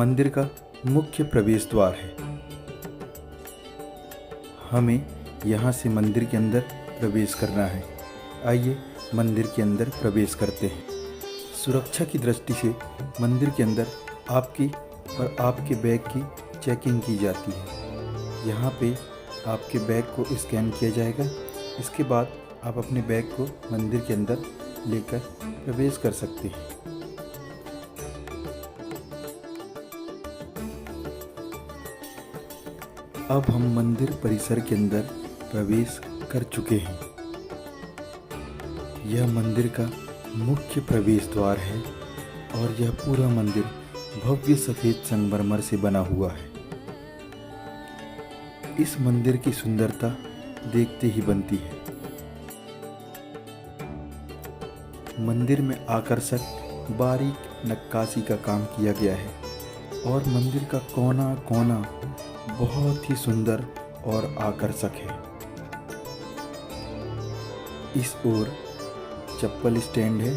मंदिर का मुख्य प्रवेश द्वार है। हमें यहाँ से मंदिर के अंदर प्रवेश करना है। आइए मंदिर के अंदर प्रवेश करते हैं। सुरक्षा की दृष्टि से मंदिर के अंदर आपकी और आपके बैग की चेकिंग की जाती है। यहाँ पे आपके बैग को स्कैन किया जाएगा। इसके बाद आप अपने बैग को मंदिर के अंदर लेकर प्रवेश कर सकते हैं। अब हम मंदिर परिसर के अंदर प्रवेश कर चुके हैं। यह मंदिर का मुख्य प्रवेश द्वार है और यह पूरा मंदिर भव्य सफ़ेद संगमरमर से बना हुआ है। इस मंदिर की सुंदरता देखते ही बनती है। मंदिर में आकर्षक बारीक नक्काशी का काम किया गया है और मंदिर का कोना कोना बहुत ही सुंदर और आकर्षक है। इस ओर चप्पल स्टैंड है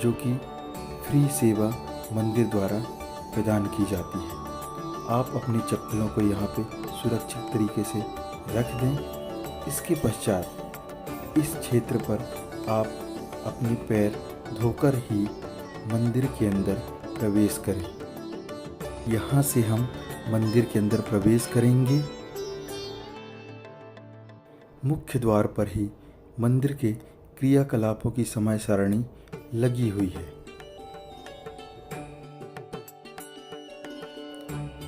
जो कि फ्री सेवा मंदिर द्वारा प्रदान की जाती है। आप अपनी चप्पलों को यहाँ पे सुरक्षित तरीके से रख दें। इसके पश्चात इस क्षेत्र पर आप अपने पैर धोकर ही मंदिर के अंदर प्रवेश करें। यहाँ से हम मंदिर के अंदर प्रवेश करेंगे। मुख्य द्वार पर ही मंदिर के क्रियाकलापों की समय सारणी लगी हुई है।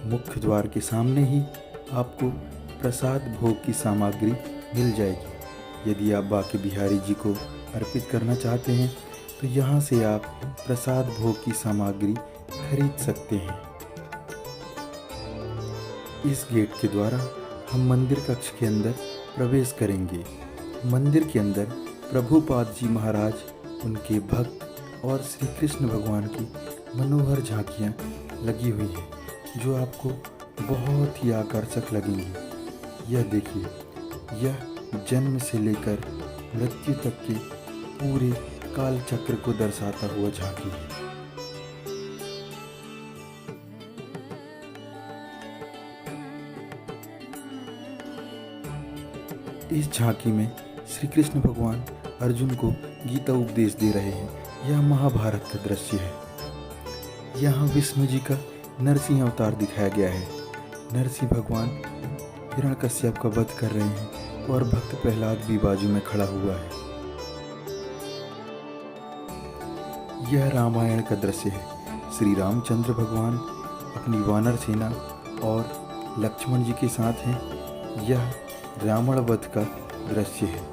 मुख्य द्वार के सामने ही आपको प्रसाद भोग की सामग्री मिल जाएगी। यदि आप बांके बिहारी जी को अर्पित करना चाहते हैं तो यहाँ से आप प्रसाद भोग की सामग्री खरीद सकते हैं। इस गेट के द्वारा हम मंदिर कक्ष के अंदर प्रवेश करेंगे। मंदिर के अंदर प्रभुपाद जी महाराज, उनके भक्त और श्री कृष्ण भगवान की मनोहर झांकियाँ लगी हुई हैं जो आपको बहुत ही आकर्षक लगेंगी। यह देखिए, यह जन्म से लेकर मृत्यु तक के पूरे काल चक्र को दर्शाता हुआ झांकी है। इस झांकी में श्री कृष्ण भगवान अर्जुन को गीता उपदेश दे रहे हैं। यह महाभारत का दृश्य है। यहाँ विष्णु जी का नरसिंह अवतार दिखाया गया है। नरसिंह भगवान हिरण्यकश्यप का वध कर रहे हैं और भक्त प्रहलाद भी बाजू में खड़ा हुआ है। यह रामायण का दृश्य है। श्री रामचंद्र भगवान अपनी वानर सेना और लक्ष्मण जी के साथ हैं। यह रावण वध का दृश्य है।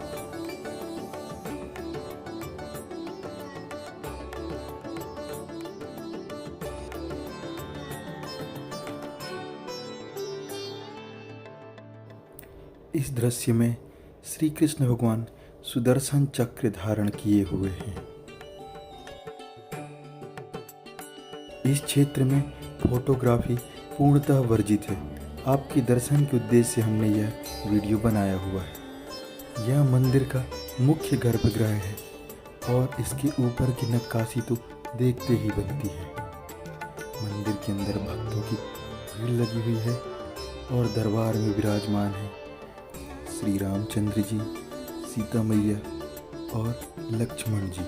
इस दृश्य में श्री कृष्ण भगवान सुदर्शन चक्र धारण किए हुए हैं। इस क्षेत्र में फोटोग्राफी पूर्णतः वर्जित है। आपके दर्शन के उद्देश्य से हमने यह वीडियो बनाया हुआ है। यह मंदिर का मुख्य गर्भगृह है और इसके ऊपर की नक्काशी तो देखते ही बनती है। मंदिर के अंदर भक्तों की भीड़ लगी हुई है और दरबार में विराजमान है श्री रामचंद्र जी, सीता मैया और लक्ष्मण जी।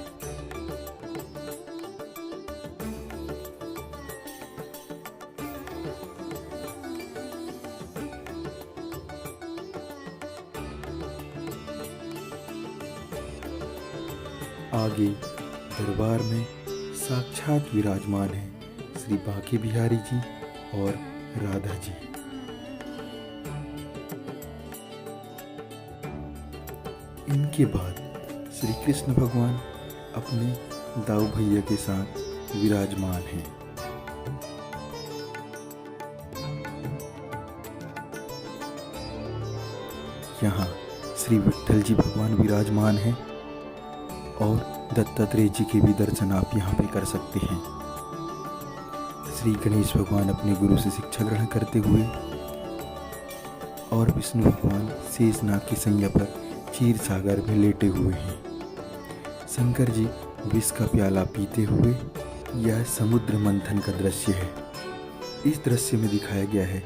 आगे दरबार में साक्षात विराजमान हैं श्री बांके बिहारी जी और राधा जी। इनके बाद श्री कृष्ण भगवान अपने दाऊ भैया के साथ विराजमान हैं। यहाँ श्री विट्ठल जी भगवान विराजमान हैं और दत्तात्रेय जी के भी दर्शन आप यहाँ पे कर सकते हैं। श्री गणेश भगवान अपने गुरु से शिक्षा ग्रहण करते हुए और विष्णु भगवान शेषनाग की सैया पर क्षीर सागर में लेटे हुए हैं। शंकर जी विष का प्याला पीते हुए यह समुद्र मंथन का दृश्य है। इस दृश्य में दिखाया गया है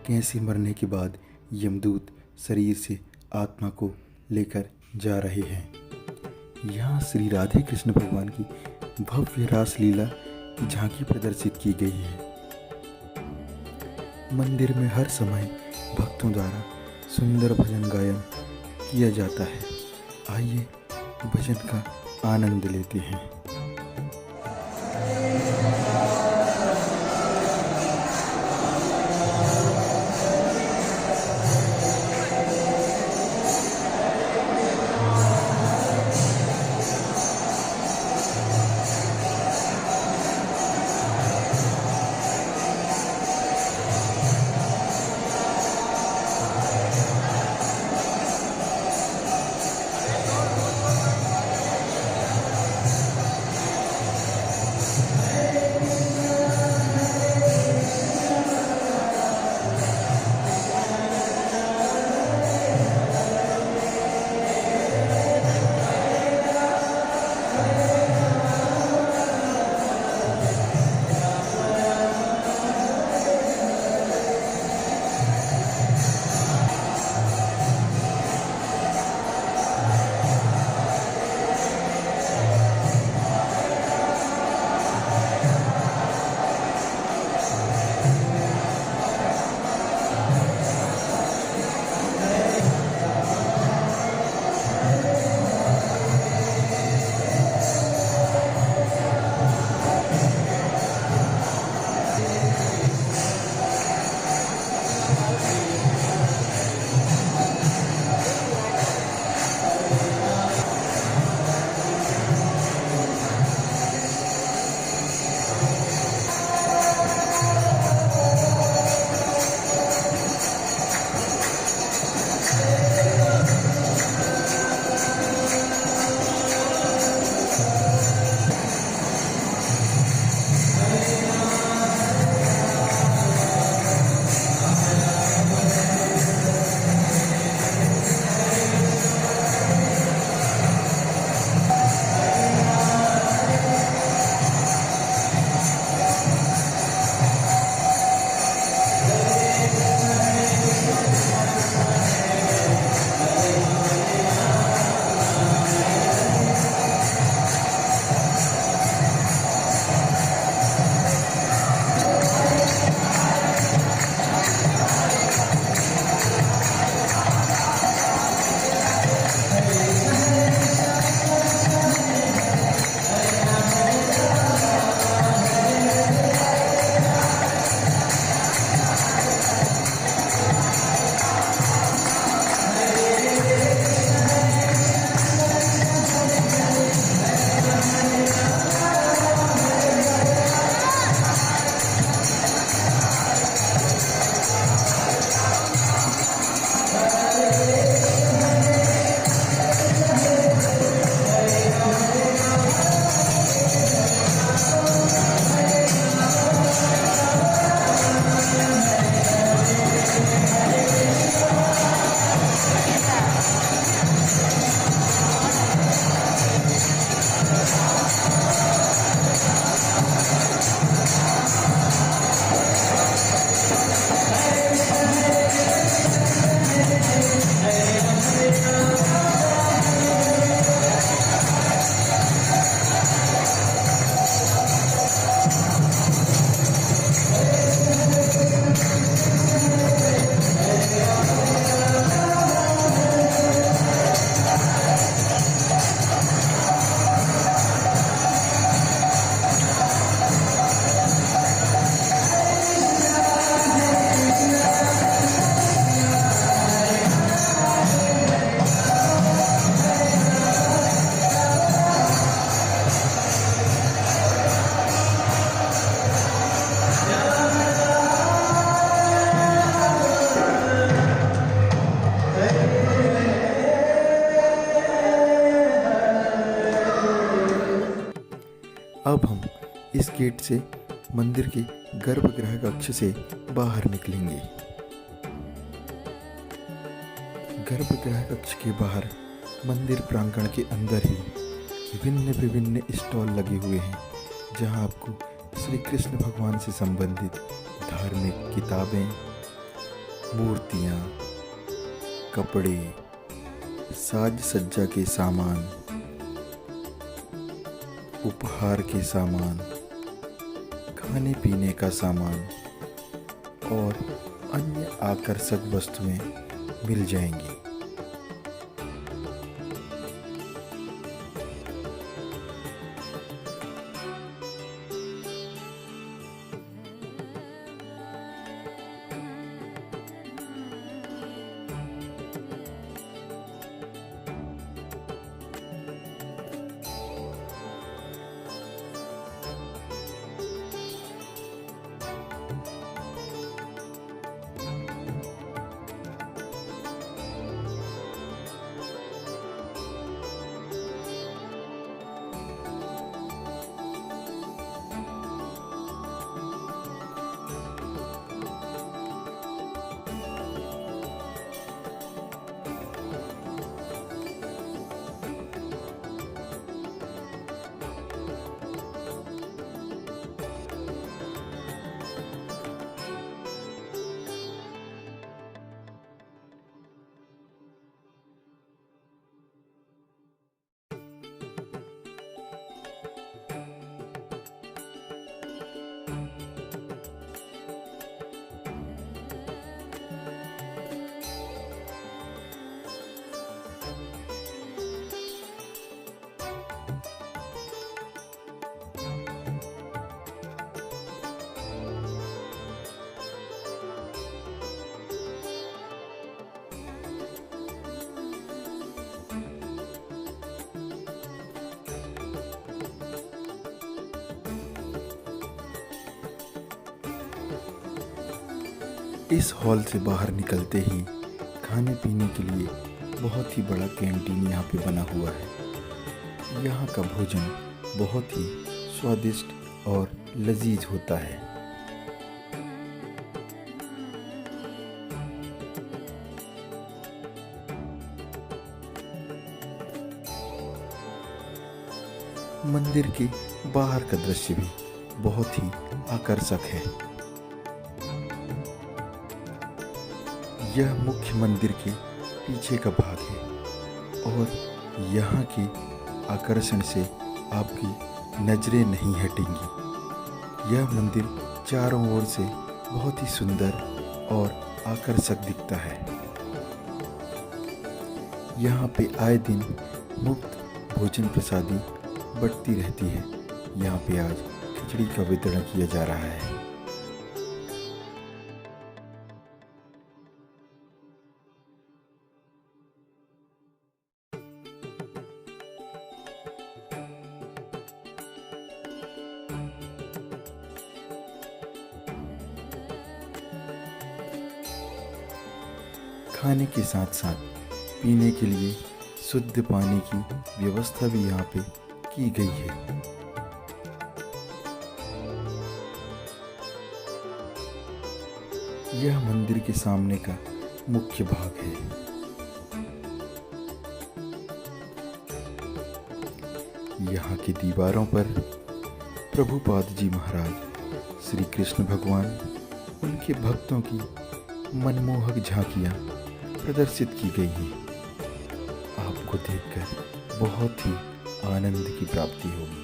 कैसे मरने के बाद यमदूत शरीर से आत्मा को लेकर जा रहे हैं। यहाँ श्री राधे कृष्ण भगवान की भव्य रासलीला की झांकी प्रदर्शित की गई है। मंदिर में हर समय भक्तों द्वारा सुंदर भजन गायन किया जाता है। आइए भजन का आनंद लेते हैं। अब हम इस गेट से मंदिर के गर्भगृह कक्ष से बाहर निकलेंगे। गर्भगृह कक्ष के बाहर मंदिर प्रांगण के अंदर ही विभिन्न स्टॉल लगे हुए हैं, जहां आपको श्री कृष्ण भगवान से संबंधित धार्मिक किताबें, मूर्तियाँ, कपड़े, साज सज्जा के सामान, उपहार के सामान, खाने पीने का सामान और अन्य आकर्षक वस्तुएं मिल जाएंगी। इस हॉल से बाहर निकलते ही खाने पीने के लिए बहुत ही बड़ा कैंटीन यहाँ पे बना हुआ है। यहाँ का भोजन बहुत ही स्वादिष्ट और लजीज होता है। मंदिर के बाहर का दृश्य भी बहुत ही आकर्षक है। यह मुख्य मंदिर के पीछे का भाग है और यहाँ के आकर्षण से आपकी नजरें नहीं हटेंगी। यह मंदिर चारों ओर से बहुत ही सुंदर और आकर्षक दिखता है। यहाँ पे आए दिन मुफ्त भोजन प्रसादी बढ़ती रहती है। यहाँ पे आज खिचड़ी का वितरण किया जा रहा है। खाने के साथ साथ पीने के लिए शुद्ध पानी की व्यवस्था भी यहाँ पे की गई है। यह मंदिर के सामने का मुख्य भाग है। यहाँ की दीवारों पर प्रभुपाद जी महाराज, श्री कृष्ण भगवान, उनके भक्तों की मनमोहक झांकियाँ प्रदर्शित की गई हैं। आपको देखकर बहुत ही आनंद की प्राप्ति होगी।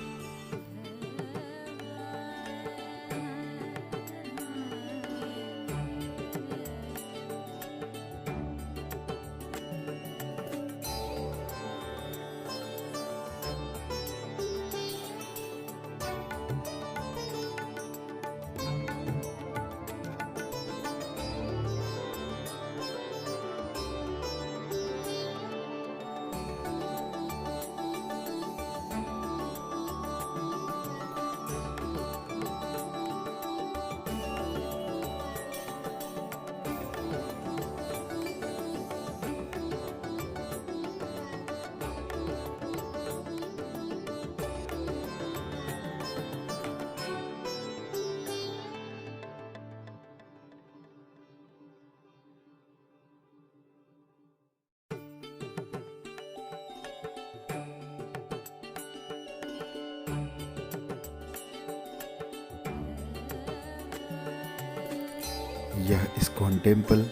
यह इस्कॉन टेम्पल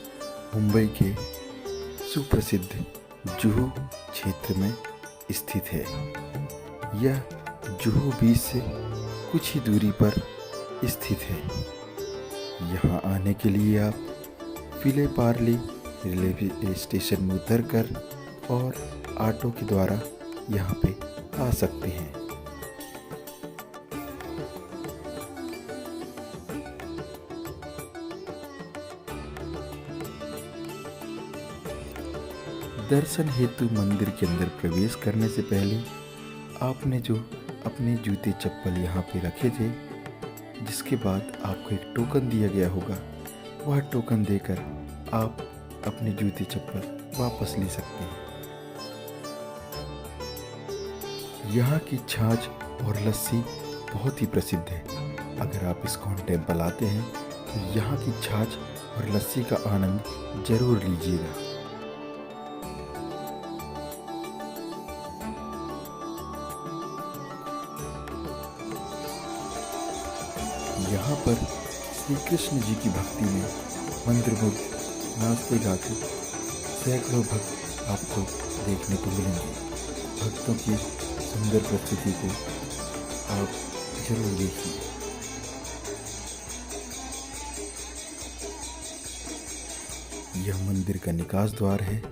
मुंबई के सुप्रसिद्ध जुहू क्षेत्र में स्थित है। यह जुहू बीच से कुछ ही दूरी पर स्थित है। यहाँ आने के लिए आप विलेपार्ले रेलवे स्टेशन में उतरकर और ऑटो के द्वारा यहाँ पे आ सकते हैं। दर्शन हेतु मंदिर के अंदर प्रवेश करने से पहले आपने जो अपने जूते चप्पल यहाँ पे रखे थे, जिसके बाद आपको एक टोकन दिया गया होगा, वह टोकन देकर आप अपने जूते चप्पल वापस ले सकते हैं। यहाँ की छाछ और लस्सी बहुत ही प्रसिद्ध है। अगर आप इस्कॉन टेम्पल आते हैं तो यहाँ की छाछ और लस्सी का आनंद जरूर लीजिएगा। यहाँ पर श्री कृष्ण जी की भक्ति में मंत्रमुग्ध नाचते गाते सैकड़ों भक्त आपको देखने को मिलेंगे। भक्तों की सुंदर प्रस्तुति को आप जरूर देखिए। यह मंदिर का निकास द्वार है।